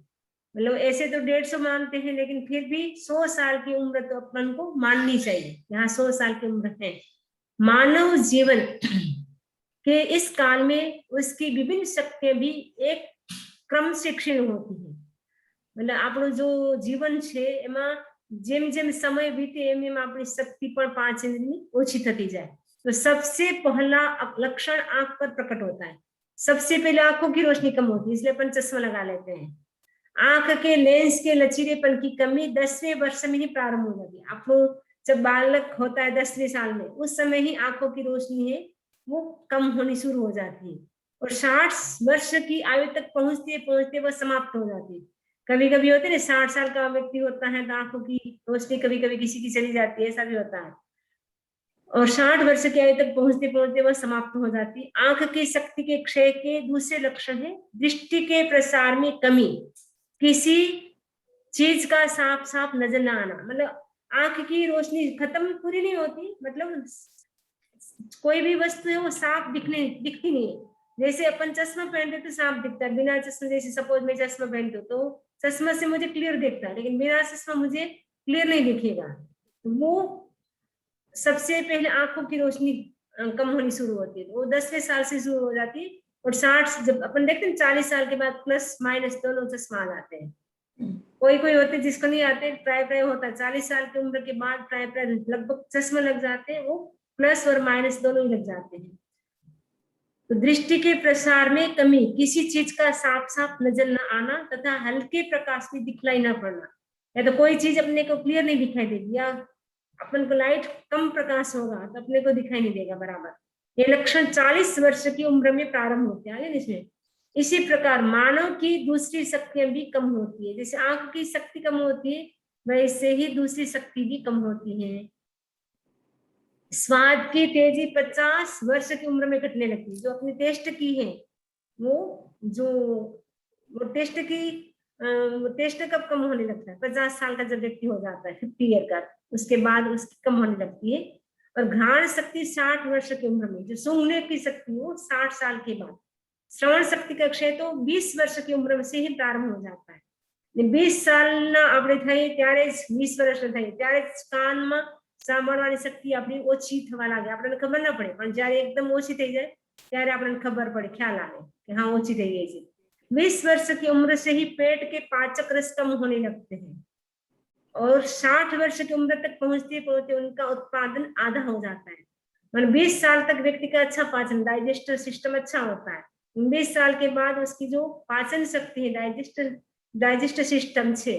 A: मतलब ऐसे तो 150 मानते हैं, लेकिन फिर भी 100 साल की उम्र तो अपन को माननी चाहिए। यहाँ 100 साल की उम्र है। मानव जीवन के इस काल में उसकी विभिन्न शक्तियां भी एक क्रम से क्षीण होती है। मतलब આપણું जो जीवन છે એમાં જેમ જેમ समय बीते એમ એમ આપણી શક્તિ પણ 5 इंद्रियों ઓછી થતી જાય। तो सबसे पहला लक्षण आंख पर प्रकट होता है। सबसे पहले आंखों की रोशनी कम होती है, इसलिए अपन चश्मा लगा लेते हैं। आंख के लेंस के लचीलेपन की कमी 10वें वर्ष में ही प्रारंभ हो जाती है। आपको जब बालक होता है 10वें साल में, उस समय ही आंखों की रोशनी है वो कम होनी शुरू हो जाती है, और 60 वर्ष की आयु तक पहुंचते वो समाप्त हो जाती है। कभी कभी होते है 60 साल का व्यक्ति होता है तो आंखों की रोशनी कभी कभी किसी की चली जाती है, ऐसा भी होता है, और 60 वर्ष की आयु तक पहुंचते वह समाप्त हो जाती है। आंख की शक्ति के क्षय के दूसरे लक्षण है दृष्टि के प्रसार में कमी, किसी चीज का साफ साफ नजर ना आना। मतलब आंख की रोशनी खत्म पूरी नहीं होती, मतलब कोई भी वस्तु है वो साफ दिखती नहीं है। जैसे अपन चश्मा पहनते तो साफ दिखता है, बिना चश्मा, जैसे सपोज मैं चश्मा पहनती हूँ तो चश्मा से मुझे क्लियर दिखता है, लेकिन बिना चश्मा मुझे क्लियर नहीं दिखेगा। तो वो सबसे पहले आंखों की रोशनी कम होनी शुरू होती है, तो वो 10वें साल से शुरू हो जाती है। और 60 जब अपन देखते हैं 40 साल के बाद प्लस माइनस दोनों चश्मा आ जाते हैं। कोई कोई होते जिसको नहीं आते, प्राय प्राय होता है 40 साल की उम्र के बाद प्राय प्राय लगभग चश्मा लग जाते हैं, वो प्लस और माइनस दोनों ही लग जाते हैं। तो दृष्टि के प्रसार में कमी, किसी चीज का साफ साफ नजर न आना तथा हल्के प्रकाश में दिखलाई न पड़ना, या तो कोई चीज अपने को क्लियर नहीं दिखाई देगी, या अपन को लाइट कम प्रकाश होगा तो अपने को दिखाई नहीं देगा बराबर। ये लक्षण 40 वर्ष की उम्र में प्रारंभ होते हैं इसमें। इसी प्रकार मानव की दूसरी शक्तियां भी कम होती है, जैसे आंख की शक्ति कम होती है वैसे ही दूसरी शक्ति भी कम होती है। स्वाद की तेजी 50 वर्ष की उम्र में घटने लगती है। जो अपनी टेस्ट की है वो टेस्ट कब कम होने लगता है, 50 साल का जब व्यक्ति हो जाता है, 50 ईयर का, उसके बाद उसकी कम होने लगती है। और घ्राण शक्ति 60 वर्ष की उम्र में, जो सूंघने की शक्ति वो 60 साल के बाद। श्रवण शक्ति का क्षय तो 20 वर्ष की उम्र से ही प्रारंभ हो जाता है। 20 સાલના આપણે થઈ ત્યારે જ 20 વર્ષના થઈ ત્યારે જ કાનમાં સાંભળવાની શક્તિ આપણી ઓછી થવા લાગે, આપણને ખબર ના પડે, પણ જ્યારે એકદમ ઓછી થઈ જાય ત્યારે આપણને ખબર પડે, ખ્યાલ આવે કે હા ઓછી થઈ ગઈ છે। 20 वर्ष की उम्र से ही पेट के पाचक रस कम होने लगते हैं और 60 वर्ष की उम्र तक पहुंचते पहुंचते उनका उत्पादन आधा हो जाता है। मतलब 20 साल तक व्यक्ति का अच्छा पाचन, डाइजेस्टिव सिस्टम अच्छा होता है। 20 साल के बाद उसकी जो पाचन शक्ति है, डाइजेस्टिव सिस्टम છે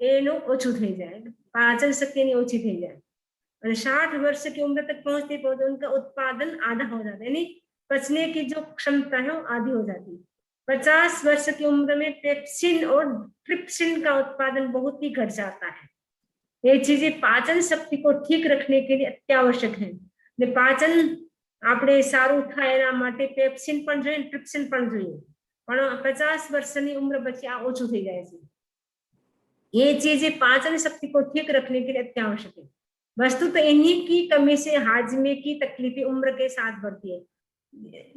A: એનું ઓછું થઈ જાય, પાચન શક્તિ એની ઓછી થઈ જાય। અને 60 वर्ष की उम्र तक पहुंचते पहुंचते उनका उत्पादन आधा हो जाता है, यानी पचने की जो क्षमता है वो आधी हो जाती है। 50 वर्ष की उम्र में पेप्सिन और ट्रिप्सिन का उत्पादन बहुत ही घट जाता है। ये चीजें पाचन शक्ति को ठीक रखने के लिए अत्यावश्यक है। पाचन આપણે સારું થાય એના માટે પેપ્સિન પણ જોઈએ, ટ્રિપ્સિન પણ જોઈએ, પણ 50 વર્ષની ઉંમર પછી આ ઓછું થઈ જાય છે। ये चीजें पाचन शक्ति को ठीक रखने के लिए अत्यावश्यक है। वस्तु तो इन्हीं की कमी से हाजमे की तकलीफें उम्र के साथ बढ़ती है।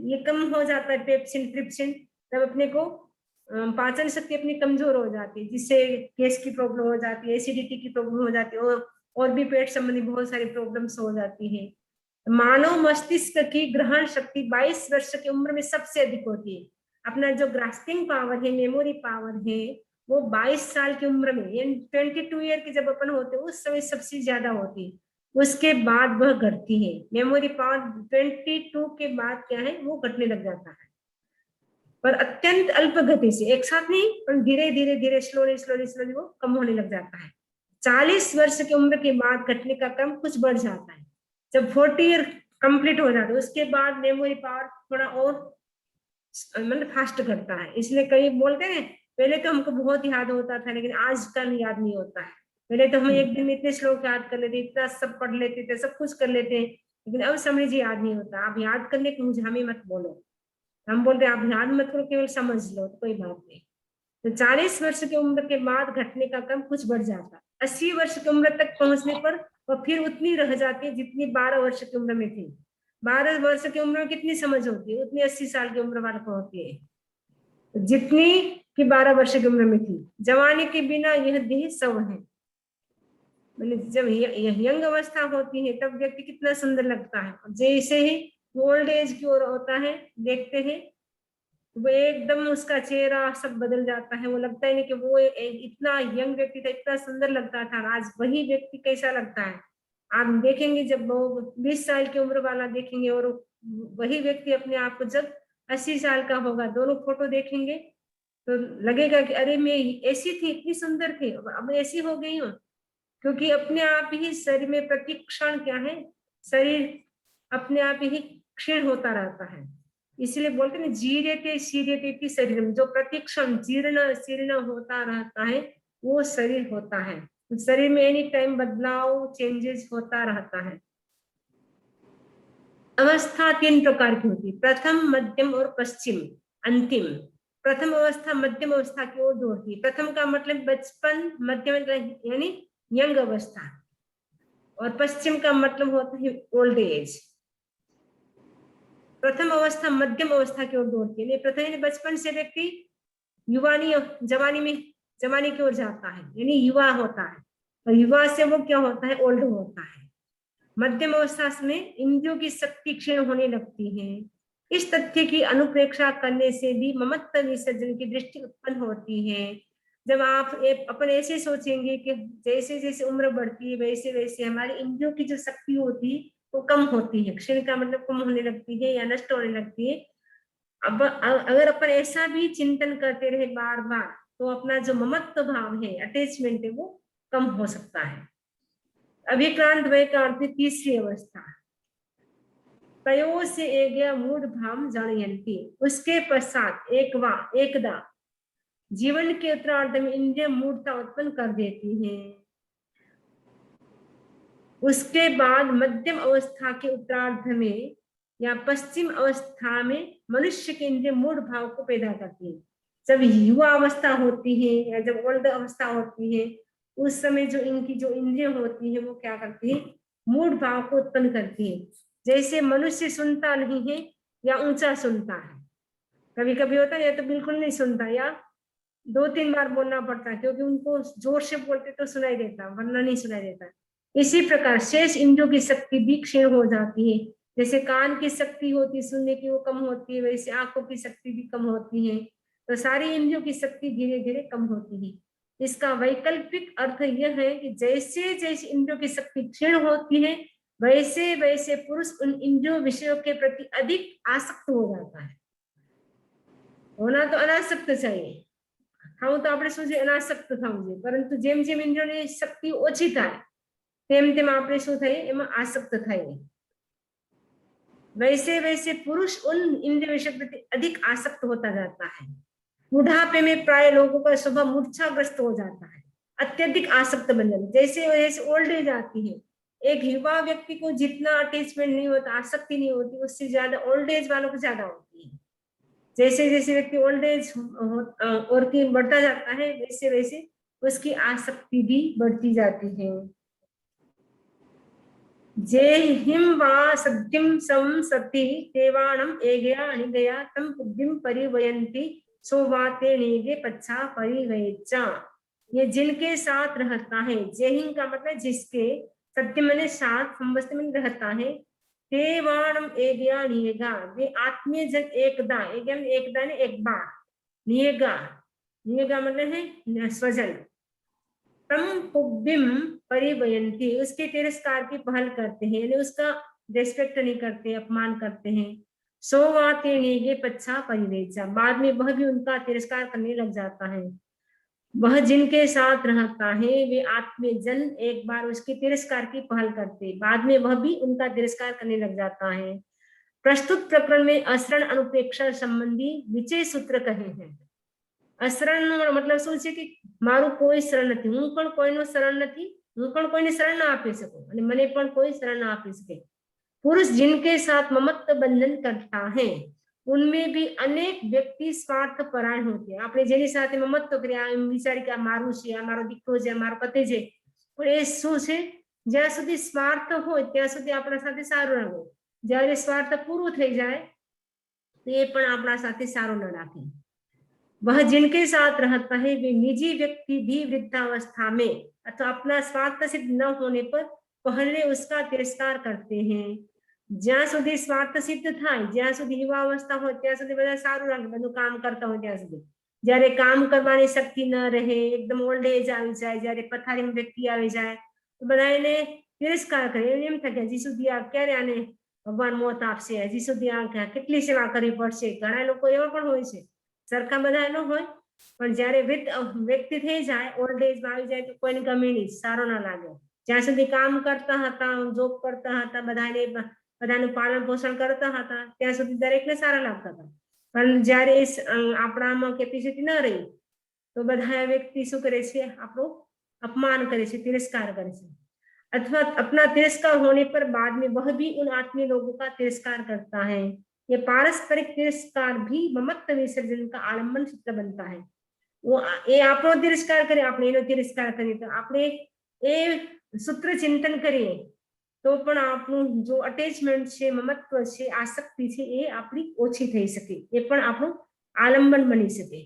A: ये कम हो जाता है पेप्सिन ट्रिप्सिन, तब अपने को पाचन शक्ति अपनी कमजोर हो जाती है, जिससे गैस की प्रॉब्लम हो जाती है, एसिडिटी की प्रॉब्लम हो जाती है, और भी पेट संबंधी बहुत सारी प्रॉब्लम्स हो जाती है। मानव मस्तिष्क की ग्रहण शक्ति 22 वर्ष की उम्र में सबसे अधिक होती है। अपना जो ग्रास्पिंग पावर है, मेमोरी पावर है, वो 22 साल की उम्र में, यानी 22 ईयर के जब अपन होते हैं उस समय सबसे ज्यादा होती है, उसके बाद वह घटती है। मेमोरी पावर 22 के बाद क्या है वो घटने लग जाता है, पर अत्यंत अल्प गति से, एक साथ नहीं, पर धीरे धीरे धीरे स्लोली स्लोली स्लोली वो कम होने लग जाता है। 40 वर्ष की उम्र के बाद घटने का क्रम कुछ बढ़ जाता है। जब 40 ईयर कंप्लीट हो जाता है उसके बाद मेमोरी पावर थोड़ा और मतलब फास्ट करता है। इसलिए कई बोलते हैं पहले तो हमको बहुत याद होता था लेकिन आजकल याद नहीं होता है। पहले तो हम एक दिन में इतने श्लोक याद कर लेते, इतना सब पढ़ लेते थे, सब कुछ कर लेते, लेकिन अब समझ याद नहीं होता। आप याद करने को मुझे हमें मत बोलो, हम बोलते आप याद मत करो, केवल समझ लो तो कोई बात नहीं। तो 40 वर्ष की उम्र के बाद घटने का क्रम कुछ बढ़ जाता है। 80 वर्ष की उम्र तक पहुंचने पर वह फिर उतनी रह जाती है जितनी 12 वर्ष की उम्र में थी। 12 वर्ष की उम्र में कितनी समझ होती है उतनी 80 साल की उम्र वाले को होती है, जितनी कि 12 वर्ष की उम्र में थी। जवानी के बिना यह देह सव है। मतलब जब यंग अवस्था होती है तब व्यक्ति कितना सुंदर लगता है, जैसे ही ओल्ड एज की ओर होता है देखते हैं वो एकदम उसका चेहरा सब बदल जाता है। वो लगता है नहीं कि वो इतना यंग व्यक्ति था, इतना सुंदर लगता था, आज वही व्यक्ति कैसा लगता है। आप देखेंगे जब वो 20 साल की उम्र वाला देखेंगे और वही व्यक्ति अपने आप को जब 80 साल का होगा, दोनों फोटो देखेंगे तो लगेगा कि अरे मैं ऐसी थी, इतनी सुंदर थी, अब ऐसी हो गई हूँ। क्योंकि अपने आप ही शरीर में प्रतिक्षण क्या है, शरीर अपने आप ही क्षीण होता रहता है। इसलिए बोलते हैं जीर्यते शीर्यते शरीरम, जो प्रतिक्षण जीर्ण शीर्ण होता रहता है वो शरीर होता है। शरीर में एनी टाइम बदलाव चेंजेस होता रहता है। अवस्था 3 प्रकार की होती है, प्रथम मध्यम और पश्चिम अंतिम। प्रथम अवस्था मध्यम अवस्था की ओर दौड़ती है। प्रथम का मतलब बचपन, मध्यम यानी यंग अवस्था, और पश्चिम का मतलब होता है ओल्ड एज। प्रथम अवस्था मध्यम अवस्था की ओर दौड़ती है। प्रथम बचपन से व्यक्ति युवानी जवानी की ओर जाता है, यानी युवा होता है, और युवा से वो क्या होता है, ओल्ड होता है। मध्यम अवस्था में इंद्रियों की शक्ति क्षीण होने लगती है। इस तथ्य की अनुप्रेक्षा करने से भी ममत्व विसर्जन की दृष्टि उत्पन्न होती है। जब आप अपन ऐसे सोचेंगे कि जैसे जैसे उम्र बढ़ती है वैसे वैसे हमारी इंद्रियों की जो शक्ति होती है वो कम होती है, क्षीण का मतलब कम होने लगती है या नष्ट होने लगती है। अब अगर अपन ऐसा भी चिंतन करते रहे बार बार, तो अपना जो ममत्व भाव है, अटैचमेंट है, वो कम हो सकता है। अभिक्रांत वय का अर्थ तीसरी अवस्था, तयो से एक मूढ़ भाव जनयंती। उसके पश्चात एकदा जीवन के उत्तरार्ध में इंद्रिय मूढ़ता उत्पन्न कर देती है। उसके बाद मध्यम अवस्था के उत्तरार्ध में या पश्चिम अवस्था में मनुष्य के इंद्रिय मूढ़ भाव को पैदा करती है। जब युवा अवस्था होती है या जब ओल्ड अवस्था होती है, उस समय जो इनकी जो इंद्रिय होती है वो क्या करती है, मूढ़ भाव को उत्पन्न करती है। जैसे मनुष्य सुनता नहीं है या ऊंचा सुनता है, कभी कभी होता है या तो बिल्कुल नहीं सुनता या 2-3 बार बोलना पड़ता है, क्योंकि उनको जोर से बोलते तो सुनाई देता, वरना नहीं सुनाई देता। इसी प्रकार शेष इंद्रियों की शक्ति भी क्षीण हो जाती है। जैसे कान की शक्ति होती है सुनने की, वो कम होती है, वैसे आंखों की शक्ति भी कम होती है। तो सारी इंद्रियों की शक्ति धीरे धीरे कम होती है। इसका वैकल्पिक अर्थ यह है कि जैसे जैसे इंद्रियों की शक्ति क्षीण होती है, वैसे वैसे पुरुष उन इंद्रियों विषयों के प्रति अधिक आसक्त हो जाता है। होना तो अनासक्त चाहिए, હું તો આપણે શું છે અનાસક્ત થવું જોઈએ, પરંતુ જેમ જેમ ઇન્દ્રિયોની શક્તિ ઓછી થાય તેમ તેમ આપણે શું થઈએ, એમાં આસક્ત થઈએ। वैसे वैसे पुरुष उन इंद्रिय विषय के प्रति अधिक आसक्त होता जाता है। बुढ़ापे में प्राय लोगों का स्वभाव मूर्छाग्रस्त हो जाता है, अत्यधिक आसक्त बन जाता है। जैसे जैसे ओल्ड एज आती है, एक युवा व्यक्ति को जितना अटैचमेंट नहीं होता, आसक्ति नहीं होती, उससे ज्यादा ओल्ड एज वालों को ज्यादा होती है। जैसे जैसे व्यक्ति ओल्ड एज और की बढ़ता जाता है, वैसे वैसे उसकी आसक्ति भी बढ़ती जाती है। जे हिम वा सद्यम सम सति तेवाणम एगया अनिगया तम बुद्धिम परिवयंती सो वा ते नेगे पच्छा परिवयच्चा। ये जिनके साथ रहता है, जेहिम का मतलब जिसके, सत्य मैंने साथ, समस्त में रहता है, तेवाणम एगया नियगा, वे आत्मीय जन एकदा, एकदा ने एक बार, नियगा नियगा मतलब है स्वजन, तम पुब्बिम परिवयंती, उसके तिरस्कार की पहल करते हैं, यानी उसका रेस्पेक्ट नहीं करते, अपमान करते हैं। सोवाते नेगे पच्छा परिवेचा, बाद में वह भी उनका तिरस्कार करने लग जाता है। वह जिनके साथ रहता है वे आत्मीय जन एक बार उसके तिरस्कार की पहल करते, बाद में वह भी उनका तिरस्कार करने लग जाता है। प्रस्तुत प्रकरण में अशरण अनुपेक्षा संबंधी विचय सूत्र कहे हैं। અશરણ मतलब શું છે કે મારું કોઈ શરણ નથી, હું પણ કોઈનો શરણ નથી, હું પણ કોઈને શરણ ના આપી શકું અને મને પણ કોઈ શરણ ના આપી શકે। पुरुष जिनके साथ ममत्व बंधन करता है उनमें भी अनेक व्यक्ति स्वार्थ परायण होते हैं। આપણે જેની સાથે મમત્વ કર્યા એમ વિચારી કે આ મારું છે, આ મારો દીકરો છે, આ મારો પતિ છે, પણ એ શું છે, જ્યાં સુધી સ્વાર્થ હોય ત્યાં સુધી આપણા સાથે સારું રહે, જ્યારે સ્વાર્થ પૂરું થઈ જાય તો એ પણ આપણા સાથે સારું ન રાખે। वह जिनके साथ रहता है वे निजी व्यक्ति भी वृद्धावस्था में अथवा अपना स्वार्थ सिद्ध न होने पर पहले उसका तिरस्कार करते हैं। જ્યાં સુધી સ્વાર્થ સિદ્ધ થાય, જ્યાં સુધી યુવાવસ્થા હોય ત્યાં સુધી બધા સારું લાગે, બધું કામ કરતા હોય ત્યાં સુધી। જ્યારે કામ કરવાની શક્તિ ન રહે, એકદમ ઓલ્ડ એજ આવી જાય, જ્યારે પથારીમાં વ્યક્તિ આવી જાય તો બધા એને તિરસ્કાર કરે, એમ થાય કે હજી સુધી આ ક્યારે આને ભગવાન મોત આપશે, હજી સુધી આ કેટલી સેવા કરવી પડશે। ઘણા લોકો એવા પણ હોય છે, સરખા બધા ન હોય, પણ જ્યારે વૃદ્ધ વ્યક્તિ થઈ જાય, ઓલ્ડ એજમાં આવી જાય તો કોઈને ગમે નહીં, સારો ન લાગે। જ્યાં સુધી કામ કરતા હતા, જોબ કરતા હતા, બધાનું પાલન પોષણ કરતા હતા ત્યાં સુધી દરેકને સારા લાગતા હતા, પણ જ્યારે આપણામાં કેપેસિટી ન રહી તો બધા વ્યક્તિ શું કરે છે, આપણું અપમાન કરે છે, तिरस्कार કરે છે, अथवा अपना तिरस्कार होने पर बाद में वह भी उन आत्मीय लोगों का तिरस्कार करता है। ये पारस्परिक तिरस्कार भी ममत्व विसर्जन का आलंबन सूत्र बनता है। वो ये आपनो तिरस्कार करे, આપણે એનો તિરસ્કાર કરીએ તો આપણે એ સૂત્ર ચિંતન કરીએ તો પણ આપણું જો અટેચમેન્ટ છે, મમત્વ છે, આસક્તિ છે, એ આપણી ઓછી થઈ શકે, એ પણ આપણું આલંબન બની શકે.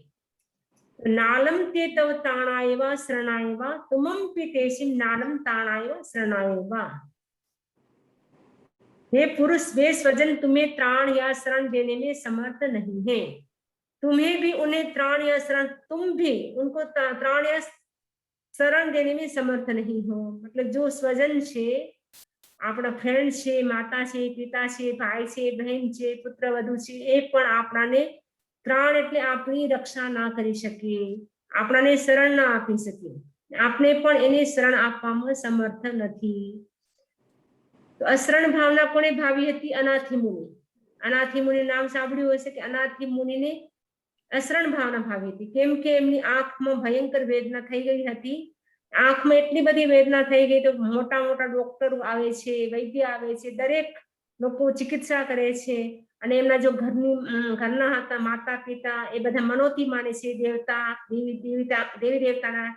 A: નાલમ તે તવ તાણાયવા શરણાયવા તુમંપી તેશિમ નાલમ તાણાયવા શરણાયવા. हे पुरुष, वे स्वजन तुम्हें त्राण या शरण देने में समर्थ नहीं है, तुम्हें भी उन्हें त्राण या शरण, तुम भी उनको त्राण या शरण देने में समर्थ नहीं हो. मतलब जो स्वजन છે, આપણા ફ્રેન્ડ છે, માતા છે, પિતા છે, ભાઈ છે, બહેન છે, પુત્રવધુ છે, એ પણ આપણાને ત્રાણ એટલે આપણી રક્ષા ના કરી શકે, આપણાને શરણ ના આપી શકે, આપણે પણ એને શરણ આપવામાં સમર્થ નથી. તો અશરણ ભાવના કોને ભાવી હતી? અનાથી મુનિ. અનાથી મુનિ નામ સાંભળ્યું હશે કે અનાથી મુનિને અશરણ ભાવના ભાવી હતી. કેમ કે એમની આંખમાં ભયંકર વેદના થઈ ગઈ હતી. આંખમાં એટલી બધી વેદના થઈ ગઈ તો મોટા મોટા ડોક્ટરો આવે છે, વૈદ્ય આવે છે, દરેક લોકો ચિકિત્સા કરે છે. અને એમના જો ઘરના હતા માતા પિતા, એ બધા મનોતી માને છે, દેવતા દેવી દેવતાના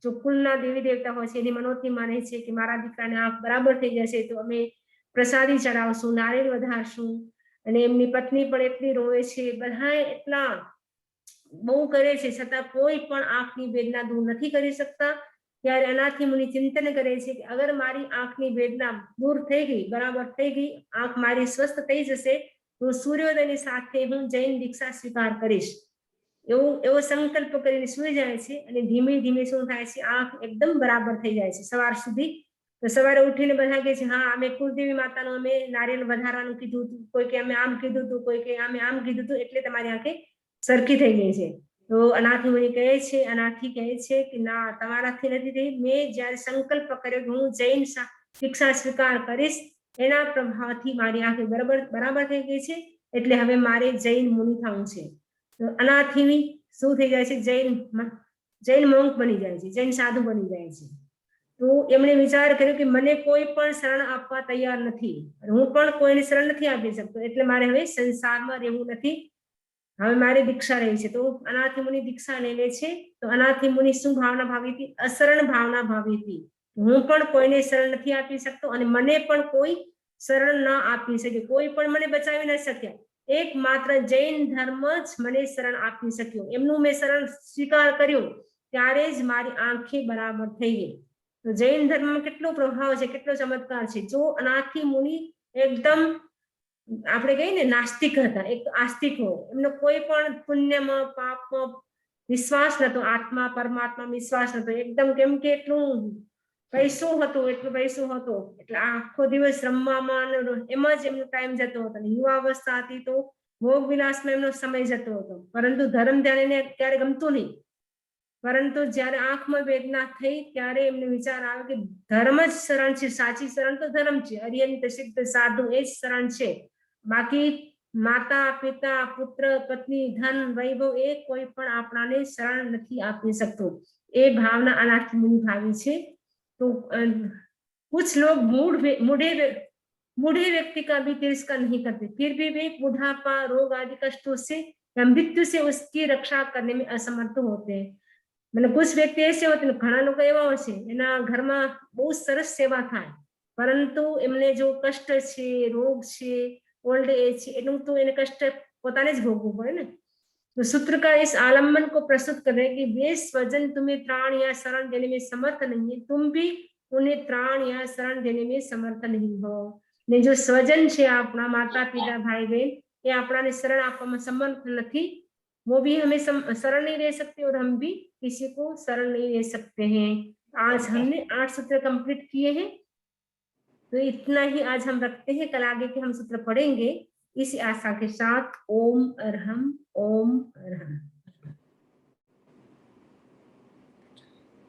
A: જો કુલના દેવી દેવતા હોય છે એની મનોતી માને છે કે મારા દીકરાને આંખ બરાબર થઈ જશે તો અમે પ્રસાદી ચડાવશું, નારિયેળ વધારશું. અને એમની પત્ની પણ એટલી રોવે છે, બધા એટલા બહુ કરે છે, છતાં કોઈ પણ આંખની વેદના દૂર નથી કરી શકતા. ત્યારે અનાથી મુનિ ચિંતન કરે છે કે અગર મારી આંખની વેદના દૂર થઈ ગઈ, બરાબર થઈ ગઈ, આંખ મારી સ્વસ્થ થઈ જશે તો સૂર્યોદયની સાથે હું જૈન દીક્ષા સ્વીકાર કરીશ. એવો સંકલ્પ કરીને સુઈ જાય છે. અને ધીમે ધીમે શું થાય છે, આંખ એકદમ બરાબર થઈ જાય છે સવાર સુધી. તો સવારે ઉઠીને બધા કહે છે હા અમે કુલદેવી માતાનું અમે નારિયેળ વધારવાનું કીધું હતું, કોઈ કે અમે આમ કીધું હતું, કોઈ કે અમે આમ કીધું હતું, એટલે તમારી આંખે સરખી થઈ ગઈ છે. તો અનાથી મુનિ કહે છે, અનાથી કહે છે કે ના, તમારાથી નથી થઈ, મેં જ્યારે સંકલ્પ કર્યો કે હું જૈન દીક્ષા સ્વીકાર કરીશ એના પ્રભાવથી મારી આંખે બરાબર થઈ ગઈ છે, એટલે હવે મારે જૈન મુનિ થવું છે. તો અનાથી શું થઈ જાય છે, જૈન મોંક બની જાય છે, જૈન સાધુ બની જાય છે. તો એમણે વિચાર કર્યો કે મને કોઈ પણ શરણ આપવા તૈયાર નથી, હું પણ કોઈને શરણ નથી આપી શકતો, એટલે મારે હવે સંસારમાં રહેવું નથી, હવે મારે દીક્ષા રહી છે. તો અનાથી મુનિ દીક્ષા લઈ લે છે. તો અનાથી મુનિ શું ભાવના ભાવી હતી? અશરણ ભાવના ભાવી હતી. હું પણ કોઈને શરણ નથી આપી શકતો અને મને પણ કોઈ શરણ ન આપી શકે, કોઈ પણ મને બચાવી ન શક્યા, એકમાત્ર જૈન ધર્મ જ મને શરણ આપી શક્યો. એમનું મેં શરણ સ્વીકાર કર્યું ત્યારે જ મારી આંખે બરાબર થઈ ગઈ. તો જૈન ધર્મમાં કેટલો પ્રભાવ છે, કેટલો ચમત્કાર છે. જો અનાથી મુનિ એકદમ આપણે કહીએ ને નાસ્તિક હતા, એક આસ્તિક હોય, એમનો કોઈ પણ પુણ્યમાં પાપમાં વિશ્વાસ નતો, આત્મા પરમાત્મા વિશ્વાસ નતો એકદમ. કેમ કે એટલું પૈસો હતો, એટલે આખો દિવસ રમવામાં એમાં જ એમનો ટાઈમ જતો હતો. યુવાવસ્થા હતી તો ભોગ વિલાસમાં એમનો સમય જતો હતો, પરંતુ ધર્મ ધ્યાન એને ક્યારે ગમતું નહીં. પરંતુ જ્યારે આંખમાં વેદના થઈ ત્યારે એમને વિચાર આવ્યો કે ધર્મ જ શરણ છે, સાચી શરણ તો ધર્મ છે, અર્યંત સિદ્ધ સાધુ એ જ શરણ છે. બાકી માતા પિતા પુત્ર પત્ની ધન વૈભવ એ કોઈ પણ આપણાને શરણ નથી આપી શકતું. એ ભાવના અનાથી મુનિ ભાવી છે. तो कुछ लोग बूढ़े व्यक्ति का भी तिरस्कार नहीं करते, फिर भी वे बुढ़ापा रोग आदि कष्टों से या मृत्यु से उसकी रक्षा करने में असमर्थ होते हैं. मतलब कुछ व्यक्ति ऐसे होते हैं, घણા લોકો એવા હોય છે એના ઘરમાં બહુ સરસ સેવા થાય, પરંતુ એમને જો કષ્ટ છે, રોગ છે, ઓલ્ડ એજ છે, એટલું તો એને કષ્ટ પોતાને જ ભોગવવું પડે ને. तो सूत्रकार इस आलम्बन को प्रस्तुत कर रहे हैं कि वे स्वजन तुम्हें त्राण या शरण देने में समर्थ नहीं है, तुम भी उन्हें त्राण या शरण देने में समर्थ नहीं हो. ने जो स्वजन છે આપણા માતા પિતા ભાઈ બહેન, એ આપણાને શરણ આપવામાં સમર્થ નથી, वो भी हमें शरण नहीं दे सकते और हम भी किसी को शरण नहीं दे सकते हैं. आज हमने 8 सूत्र कंप्लीट किए हैं, तो इतना ही आज हम रखते हैं. कल आगे के हम सूत्र पढ़ेंगे इसी आशा के साथ. ओम अरहम ओम अरहम.